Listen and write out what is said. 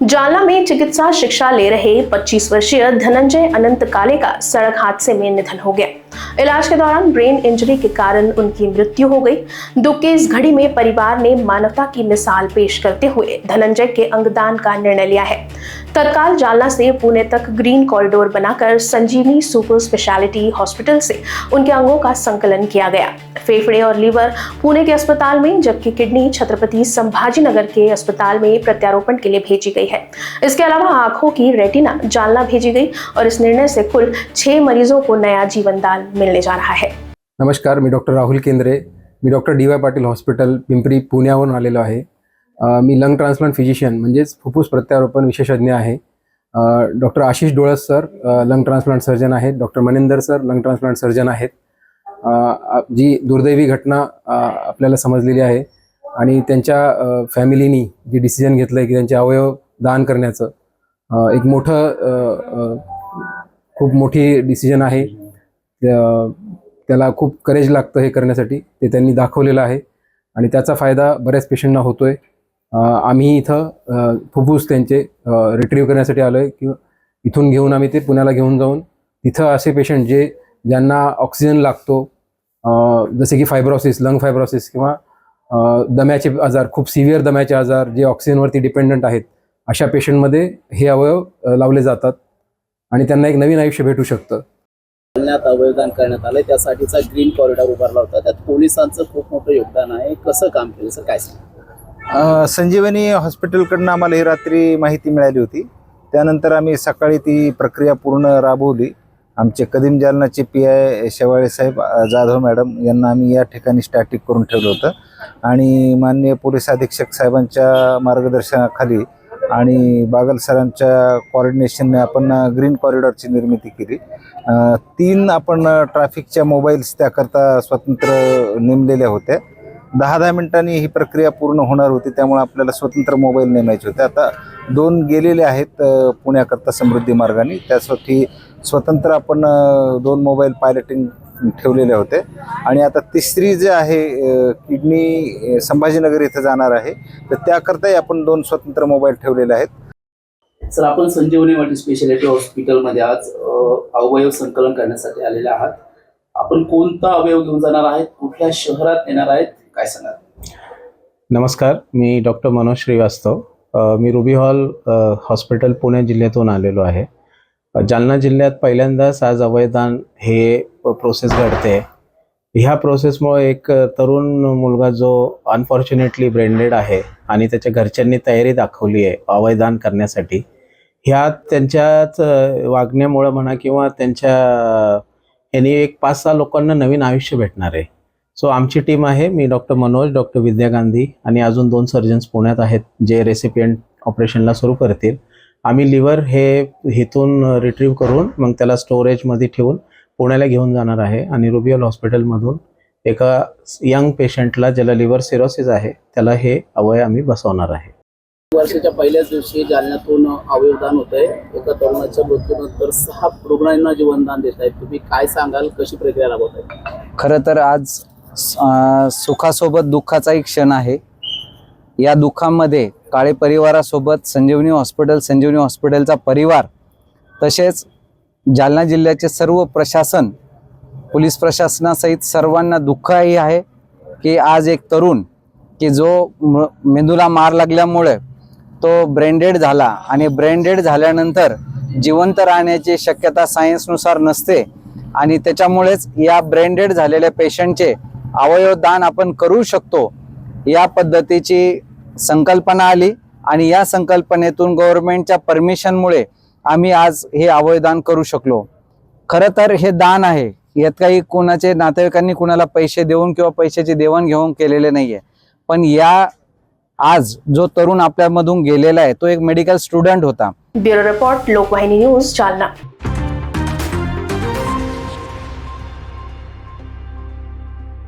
जालना में चिकित्सा शिक्षा ले रहे 25 वर्षीय धनंजय अनंत काले का सड़क हादसे में निधन हो गया। इलाज के दौरान ब्रेन इंजरी के कारण उनकी मृत्यु हो गई। दुख की इस घड़ी में परिवार ने मानवता की मिसाल पेश करते हुए धनंजय के अंगदान का निर्णय लिया है। तत्काल जालना से पुणे तक ग्रीन कॉरिडोर बनाकर संजीवनी सुपर स्पेशलिटी हॉस्पिटल से उनके अंगों का संकलन किया गया। फेफड़े और लीवर पुणे के अस्पताल में, जबकि किडनी छत्रपति संभाजीनगर के अस्पताल में प्रत्यारोपण के लिए भेजी गई है। इसके अलावा आंखों की रेटिना जालना भेजी गई और इस निर्णय से कुल 6 मरीजों को नया जीवन दान मिलने जा रहा है। नमस्कार, मी डॉक्टर राहुल केंद्रे, मी doctor DY Patil hospital Pimpri पुण्यावरून आलेलो आहे। मी लंग ट्रान्सप्लांट फिजिशियन म्हणजेच फुफ्फुस प्रत्यारोपण विशेषज्ञ आहे। डॉक्टर आशिष डोळस सर लंग ट्रान्सप्लांट सर्जन आहेत, doctor Maninder sir lung transplant surgeon आहेत। जी दुर्दैवी घटना आपल्याला समजलेली आहे आणि त्यांच्या फॅमिलीनी जी डिसिजन घेतलं आहे की त्यांचे अवयव दान करण्याचं, एक खूप मोठी डिसिजन आहे। त्याला खूप करेज लागतं हे करण्यासाठी, ते त्यांनी दाखवलेलं आहे आणि त्याचा फायदा बऱ्याच पेशंटना होतोय। आम्ही इथं फुफ्फुस त्यांचे रिट्रीव्ह करण्यासाठी आलोय की इथून घेऊन आम्ही ते पुण्याला घेऊन जाऊन तिथं असे पेशंट ज्यांना ऑक्सिजन लागतो, जसे की फायब्रोसिस, लंग फायब्रोसिस किंवा दम्याचे आजार, खूप सिव्हिअर दम्याचे आजार जे ऑक्सिजनवरती डिपेंडंट आहेत, अशा पेशंटमध्ये हे अवयव लावले जातात आणि त्यांना एक नवीन आयुष्य भेटू शकतं। जालन्यात अवयवदान करण्यात आले, त्यासाठीचा ग्रीन कॉरिडॉर उभारला होता। त्यात पोलिसांचं खूप मोठं योगदान आहे। कसं काम केलं सर, काय सांगा? संजीवनी हॉस्पिटलकडून आम्हाला ही रात्री माहिती मिळाली होती। त्यानंतर आम्ही सकाळी ती प्रक्रिया पूर्ण राबवली। आमचे कदीम जालनाचे PI शेवाळे साहेब, जाधव मॅडम यांना आम्ही या ठिकाणी स्टॅटिक करून ठेवलं होतं आणि माननीय पोलीस अधीक्षक साहेबांच्या मार्गदर्शनाखाली आणि बागल सरांच्या कोऑर्डिनेशनने आपण ग्रीन कॉरिडॉरची निर्मिती केली। 3 आपण ट्रॅफिकच्या मोबाईल्स त्याकरता स्वतंत्र नेमलेल्या होत्या। 10-10 मिनिटांनी ही प्रक्रिया पूर्ण होणार होती, त्यामुळे आपल्याला स्वतंत्र मोबाईल नेमायचे होते। आता 2 गेलेले आहेत पुण्याकरता समृद्धी मार्गाने, त्यासाठी स्वतंत्र आपण 2 मोबाईल पायलटिंग ठेवलेले होते आणि आता 3री जे आहे किडनी संभाजीनगर इथं जाणार आहे, तर त्याकरताही आपण 2 स्वतंत्र मोबाईल ठेवलेले आहेत। सर, आपण संजीवनी मल्टी स्पेशालिटी हॉस्पिटलमध्ये आज अवयव संकलन करण्यासाठी आलेले आहात। आपण कोणता अवयव घेऊन जाणार आहेत, कुठल्या शहरात येणार आहेत, काय सांगा? नमस्कार, मी डॉक्टर मनोज श्रीवास्तव, मी रुबी हॉल हॉस्पिटल पुणे जिल्ह्यातून आलेलो आहे। जालना जिल्ह्यात पहिल्यांदाच आज अवयवदान हे प्रोसेस घडते। ह्या प्रोसेसमुळे एक तरुण मुलगा जो अनफॉर्च्युनेटली ब्रेनडेड आहे आणि त्याच्या घरच्यांनी तयारी दाखवली आहे अवयवदान करण्यासाठी, ह्या त्यांच्याच वागण्यामुळे म्हणा किंवा त्यांच्या यांनी एक 5-6 लोकांना नवीन आयुष्य भेटणार आहे। सो आमची टीम आहे, मी डॉक्टर मनोज, डॉक्टर विद्या गांधी आणि अजून 2 सर्जन्स पुण्यात आहेत जे रेसिपियंट ऑपरेशनला सुरू करतील। आम्ही लिव्हर हे इथून रिट्रीव्ह करून मग त्याला स्टोरेजमध्ये ठेवून पुण्याला घेऊन जाणार आहे आणि रुबी हॉल हॉस्पिटलमधून एका यंग पेशंटला ज्याला लिव्हर सिरोसिस आहे त्याला हे अवयव आम्ही बसवणार आहे। वर्षाच्या पहिल्याच दिवशी जालन्यातून अवयवदान होत आहे। एका तरुणाच्या मृत्यूनंतर 6 रुग्णांना जीवनदान देत आहेत। तुम्ही काय सांगाल, कशी प्रक्रिया राबवत आहे? खरं तर आज सुखासोबत दुःखाचाही क्षण आहे। या दुःखामध्ये काळे परिवारासोबत संजीवनी हॉस्पिटलचा परिवार, तसेच जालना जिल्ह्याचे सर्व प्रशासन, पोलीस प्रशासनासहित सर्वांना दुःखही आहे की आज एक तरुण की जो मेंदूला मार लागल्यामुळे तो ब्रेनडेड झाला आणि ब्रेनडेड झाल्यानंतर जिवंत राहण्याची शक्यता सायन्सनुसार नसते आणि त्याच्यामुळेच या ब्रेनडेड झालेल्या पेशंटचे अवयवदान आपण करू शकतो, या पद्धतीची संकल्पना आली आणि या संकल्पनेतून गव्हर्नमेंटच्या परमिशनमुळे आम्ही आज हे अवयवदान करू शकलो। खरं तर हे दान आहे, यात काही कोणाचे नातेवाईकांनी कुणाला पैसे देऊन किंवा पैशाची देवाणघेवाण केलेले नाहीये, पण आज जो तरुण आपल्यामधून गेलेला आहे तो एक मेडिकल स्टुडंट होता। Bureau report, Lokvahini news, Jalna.